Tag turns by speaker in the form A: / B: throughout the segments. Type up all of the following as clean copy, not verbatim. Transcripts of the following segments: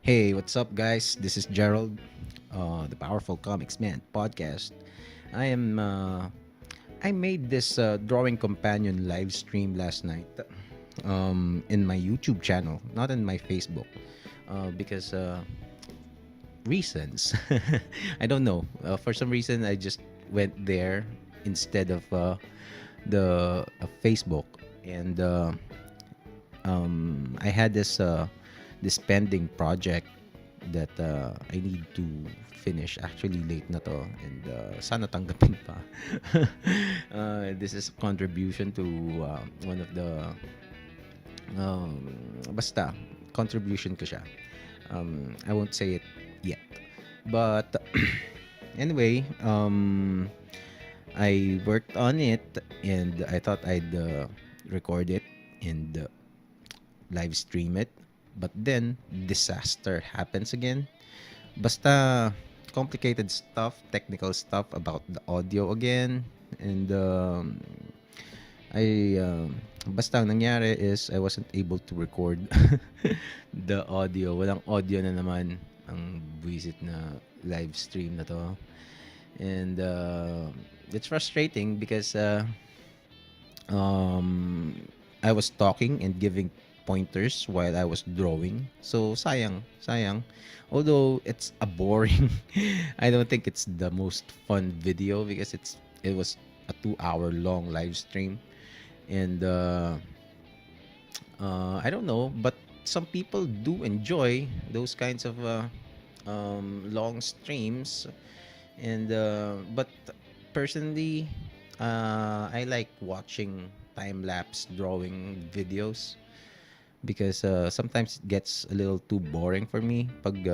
A: Hey, what's up, guys? This is Gerald, the Powerful Comicsman podcast. I am. I made this drawing companion live stream last night in my YouTube channel, not in my Facebook, because reasons. I don't know. For some reason, I just went there instead of the Facebook, and I had this pending project that I need to finish. Actually, late na to, and sana tanggapin pa. This is a contribution to one of the basta contribution ko siya. I won't say it yet, but anyway, I worked on it, and I thought I'd record it and live stream it. But then disaster happens again. Basta complicated stuff, technical stuff about the audio again. And I basta ang nangyari is I wasn't able to record the audio. Walang audio na naman ang visit na live stream na to. And it's frustrating because um, I was talking and giving pointers while I was drawing. So sayang, sayang. Although it's a boring, I don't think it's the most fun video because it was a 2 hour long live stream, and I don't know, but some people do enjoy those kinds of long streams, and but personally, I like watching time lapse drawing videos because sometimes it gets a little too boring for me pag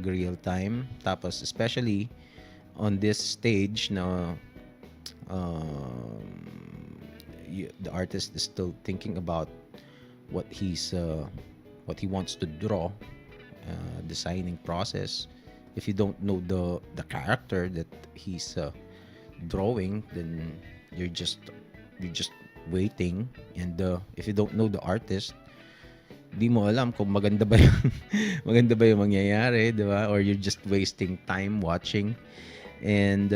A: real time, tapos especially on this stage na the artist is still thinking about what what he wants to draw, designing process. If you don't know the character that he's drawing, then you're just waiting, and if you don't know the artist, di mo alam kung maganda ba yung maganda ba yung mangyayari, di ba? Or you're just wasting time watching. And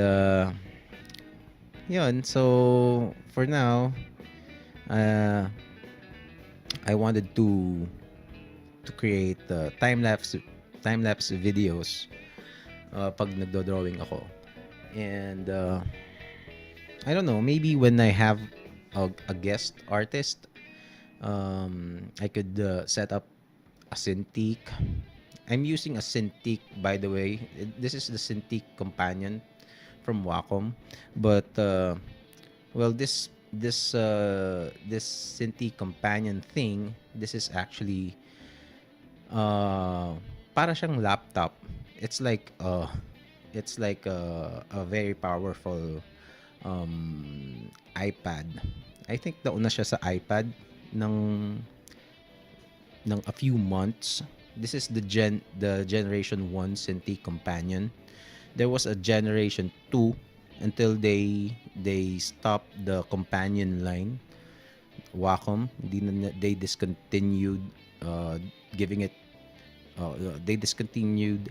A: yun, so for now, uh, I wanted to create time lapse videos pag nagdo-drawing ako. And I don't know, maybe when I have a guest artist, I could set up a Cintiq. I'm using a Cintiq, by the way. This is the Cintiq companion from Wacom, but well, this Cintiq companion thing, this is actually uh, para siyang laptop. It's like a very powerful iPad. I think nauna siya sa iPad ng a few months. This is the generation 1 Cintiq companion. There was a generation 2 until they stopped the companion line. Wacom, they discontinued giving it they discontinued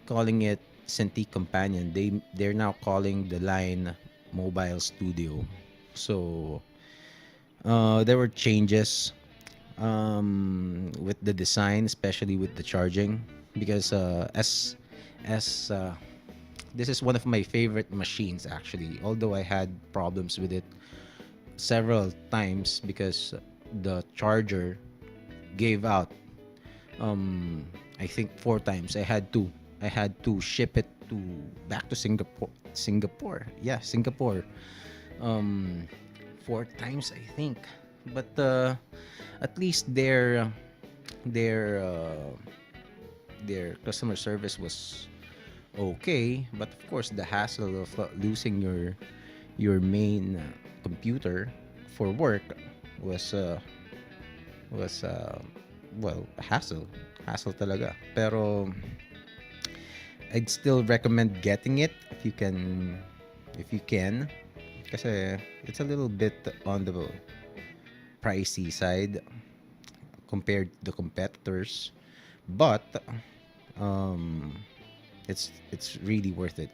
A: calling it Cintiq companion. They're now calling the line Mobile Studio. So there were changes with the design, especially with the charging, because as this is one of my favorite machines actually. Although I had problems with it several times because the charger gave out. I think 4 times. I had to ship it to back to Singapore. Yeah, Singapore. Um, 4 times I think. But at least their uh, their customer service was okay. But of course, the hassle of losing your main computer for work was was well, hassle talaga. Pero I'd still recommend getting it if you can, kasi it's a little bit on the pricey side compared to the competitors. but um, it's really worth it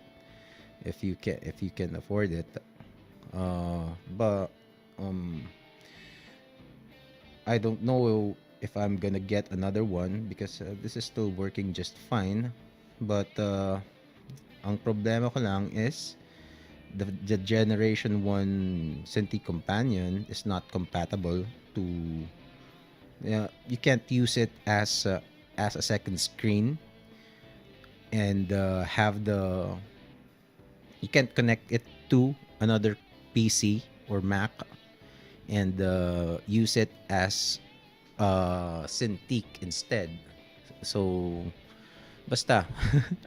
A: if you can afford it. But um, I don't know if I'm gonna get another one because this is still working just fine. But ang problema ko lang is the Generation 1 Cintiq Companion is not compatible to. You can't use it as a second screen and have the. You can't connect it to another PC or Mac and use it as Cintiq instead. So basta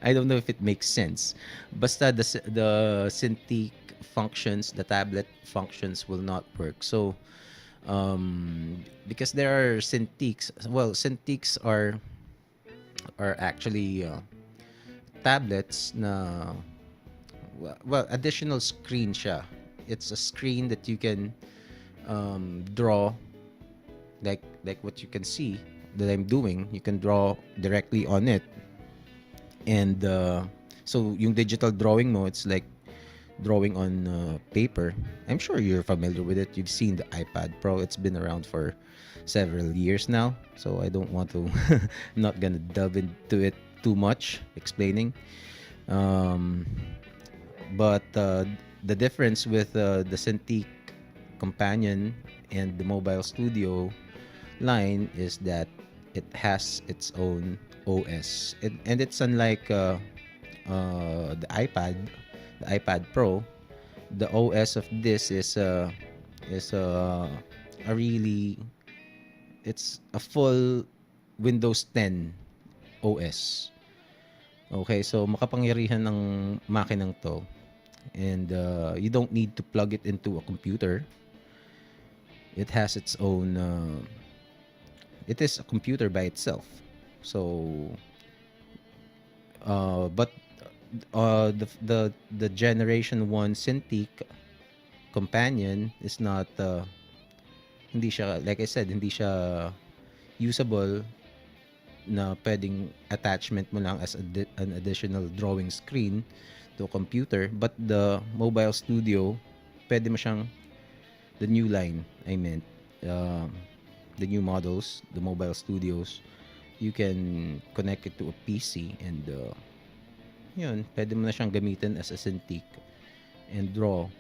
A: I don't know if it makes sense. Basta the Cintiq functions, the tablet functions will not work. So because there are Cintiqs, well, Cintiqs are actually tablets na well, additional screen siya. It's a screen that you can draw like what you can see that I'm doing. You can draw directly on it, and so yung digital drawing mo, it's like drawing on paper. I'm sure you're familiar with it. You've seen the iPad Pro. It's been around for several years now, so I don't want to. I'm not gonna delve into it too much explaining. Um, but the difference with the Cintiq Companion and the Mobile Studio line is that it has its own OS, and it's unlike the iPad Pro. The OS of this is a really it's a full Windows 10 OS. Okay, so makapangyarihan ng makinang to, and you don't need to plug it into a computer. It has its own. It is a computer by itself. So, but the Generation 1 Cintiq Companion is not. Hindi siya, like I said, hindi siya usable na pwedeng attachment mo lang as an additional drawing screen to a computer. But the Mobile Studio, pwede mo siyang, the new line, I meant, the new models, the Mobile Studios, you can connect it to a PC and yun, pwede mo na siyang gamitin as a Cintiq and draw,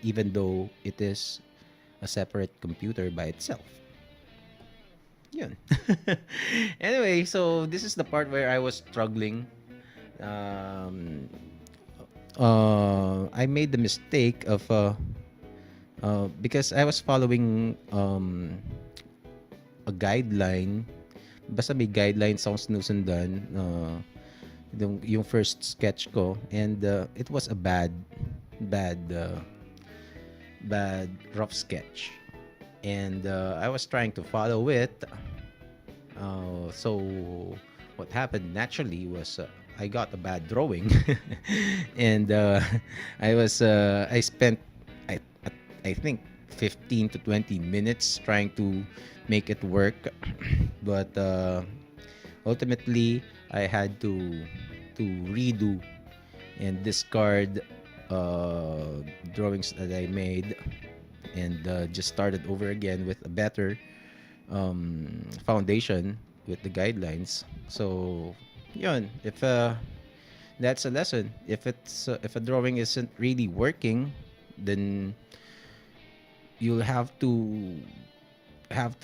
A: even though it is a separate computer by itself. Yun. Anyway, so this is the part where I was struggling. Um, I made the mistake of because I was following a guideline. Basta may guidelines akong sinusundan. Yung first sketch ko, and it was a bad rough sketch, and I was trying to follow it. So what happened naturally was I got a bad drawing, and I spent I I think 15 to 20 minutes trying to make it work, but ultimately I had to redo and discard drawings that I made, and just started over again with a better foundation with the guidelines. So yun, if that's a lesson. If a drawing isn't really working, then you'll have to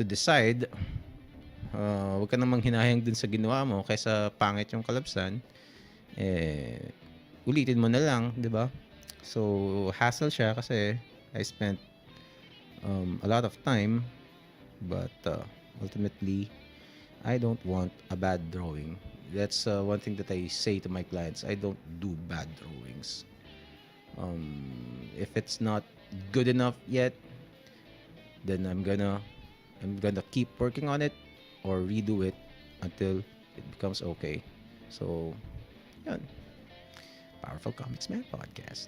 A: decide. Huwag ka namang hinahang dun sa ginawa mo kaysa pangit yung kalabsan. Ulitin mo na lang, di ba? So, hassle siya kasi I spent a lot of time, but ultimately, I don't want a bad drawing. That's one thing that I say to my clients. I don't do bad drawings. If it's not good enough yet, then I'm gonna keep working on it or redo it until it becomes okay. So, yun. Powerful Comics Man Podcast.